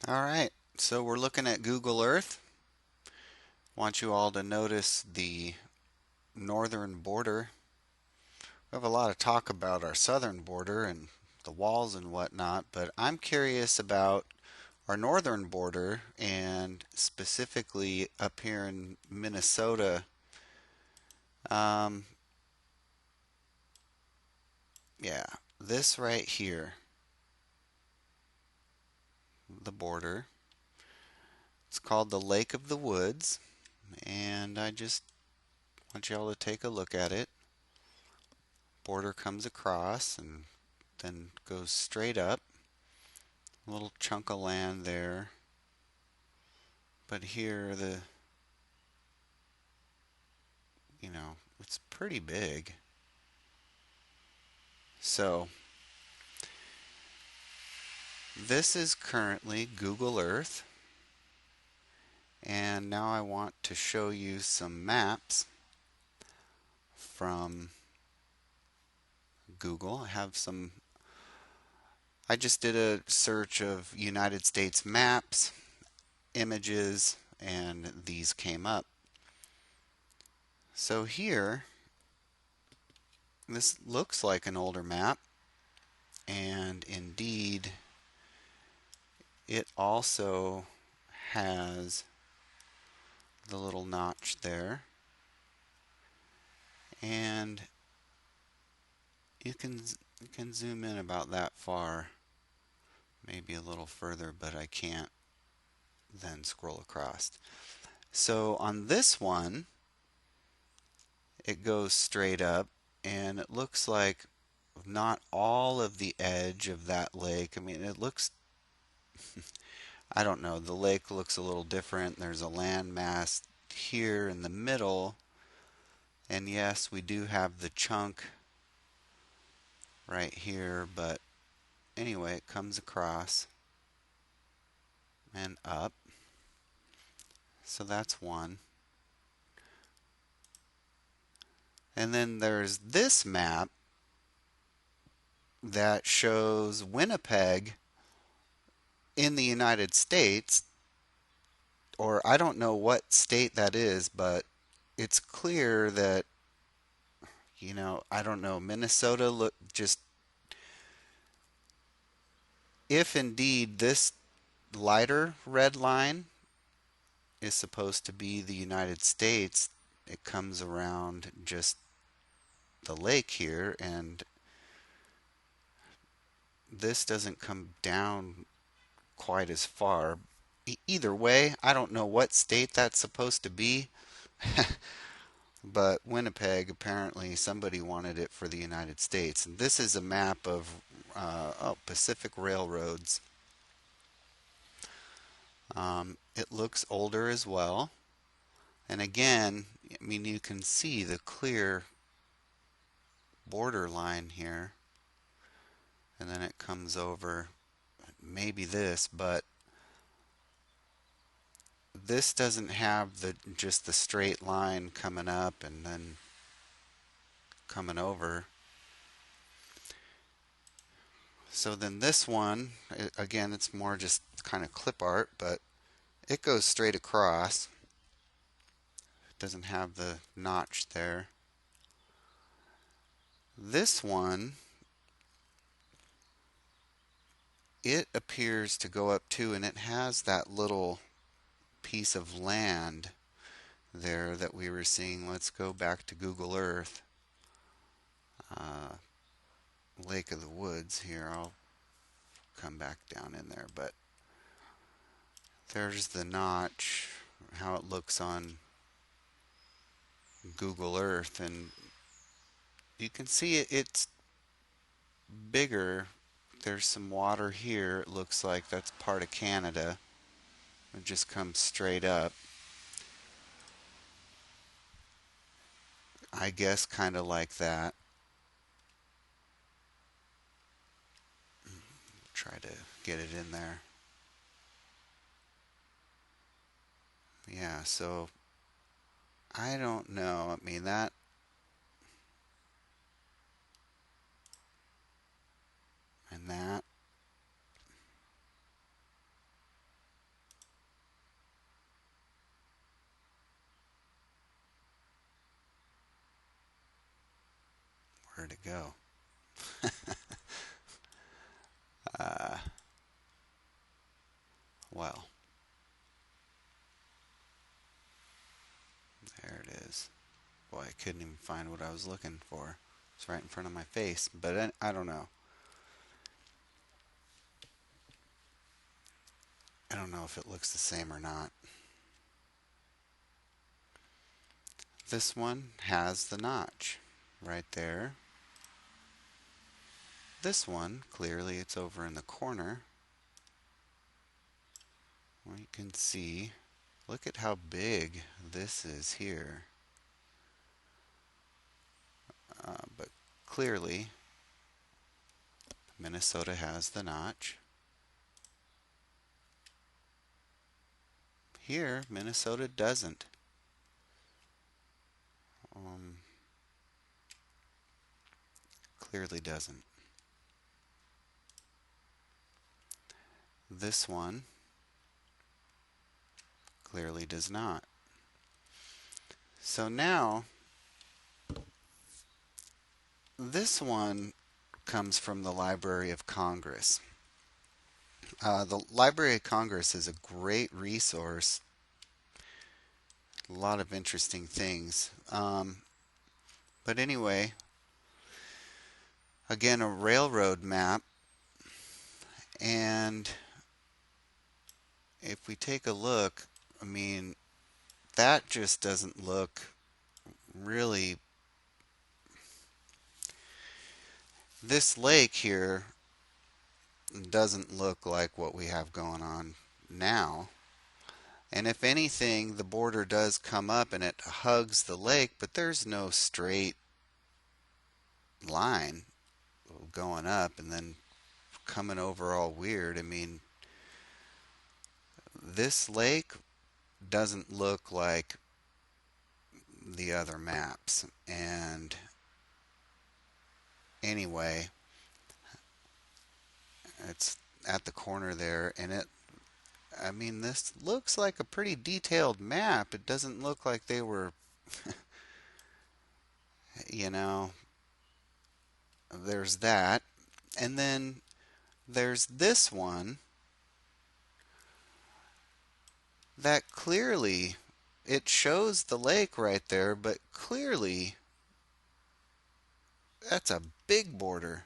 All right, so we're looking at Google Earth. Want you all to notice the northern border. We have a lot of talk about our southern border and the walls and whatnot, but I'm curious about our northern border and specifically up here in Minnesota. Um, yeah, this right here, the border. It's called the Lake of the Woods, and I just want y'all to take a look at it. Border comes across and then goes straight up. A little chunk of land there. But here it's pretty big. So this is currently Google Earth. And now I want to show you some maps from Google. I just did a search of United States maps, images, and these came up. So here, this looks like an older map, and indeed, it also has the little notch there, and you can zoom in about that far, maybe a little further, but I can't then scroll across. So on this one, it goes straight up, and it looks like not all of the edge of that lake. I mean, it looks, I don't know, the lake looks a little different. There's a landmass here in the middle, and yes, we do have the chunk right here, but anyway, it comes across and up. So that's one. And then there's this map that shows Winnipeg in the United States, or I don't know what state that is, but it's clear that, I don't know, Minnesota look just, if indeed this lighter red line is supposed to be the United States, it comes around just the lake here, and this doesn't come down quite as far. Either way, I don't know what state that's supposed to be, but Winnipeg, apparently somebody wanted it for the United States. And this is a map of Pacific railroads. It looks older as well. And again, I mean, you can see the clear border line here. And then it comes over maybe this, but this doesn't have the just the straight line coming up and then coming over. So then this one, again, it's more just kind of clip art, but it goes straight across. It doesn't have the notch there. This one, it appears to go up too, and it has that little piece of land there that we were seeing. Let's go back to Google Earth. Uh, Lake of the Woods here. I'll come back down in there, but there's the notch, how it looks on Google Earth, and you can see it's bigger. There's some water here. It looks like that's part of Canada. It just comes straight up. I guess kind of like that. Try to get it in there. Yeah, so I don't know. I mean, that, and that. Where'd it go? Uh, well, there it is. Boy, I couldn't even find what I was looking for. It's right in front of my face, but I don't know. I don't know if it looks the same or not. This one has the notch right there. This one, clearly it's over in the corner. Well, you can see, look at how big this is here. But clearly, Minnesota has the notch. Here, Minnesota doesn't. Um, Clearly doesn't. This one clearly does not. So now, this one comes from the Library of Congress. The Library of Congress is a great resource, a lot of interesting things. But anyway, again, a railroad map, and if we take a look, I mean, that just doesn't look really. This lake here doesn't look like what we have going on now. And if anything, the border does come up and it hugs the lake, but there's no straight line going up and then coming over all weird. I mean, this lake doesn't look like the other maps. And anyway, it's at the corner there, and I mean, this looks like a pretty detailed map. It doesn't look like they were, you know, there's that. And then there's this one that clearly it shows the lake right there, but clearly that's a big border.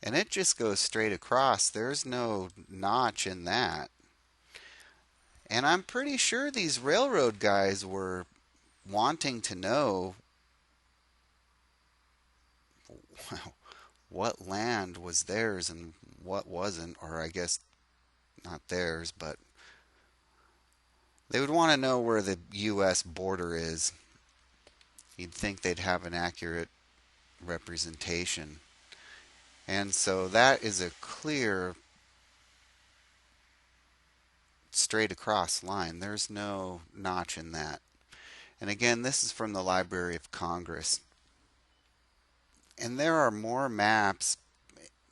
And it just goes straight across. There's no notch in that. And I'm pretty sure these railroad guys were wanting to know what land was theirs and what wasn't, or I guess not theirs, but they would want to know where the U.S. border is. You'd think they'd have an accurate representation. And so that is a clear straight across line. There's no notch in that. And again, this is from the Library of Congress. And there are more maps,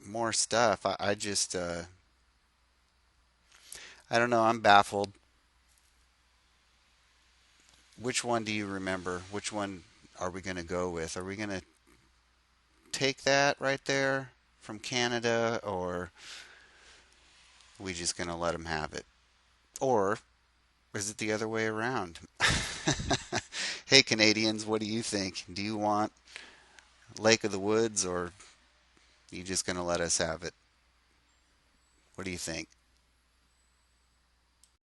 more stuff. I just, I don't know, I'm baffled. Which one do you remember? Which one are we going to go with? Are we going to take that right there from Canada, or are we just going to let them have it? Or is it the other way around? Hey, Canadians, what do you think? Do you want Lake of the Woods, or are you just going to let us have it? What do you think?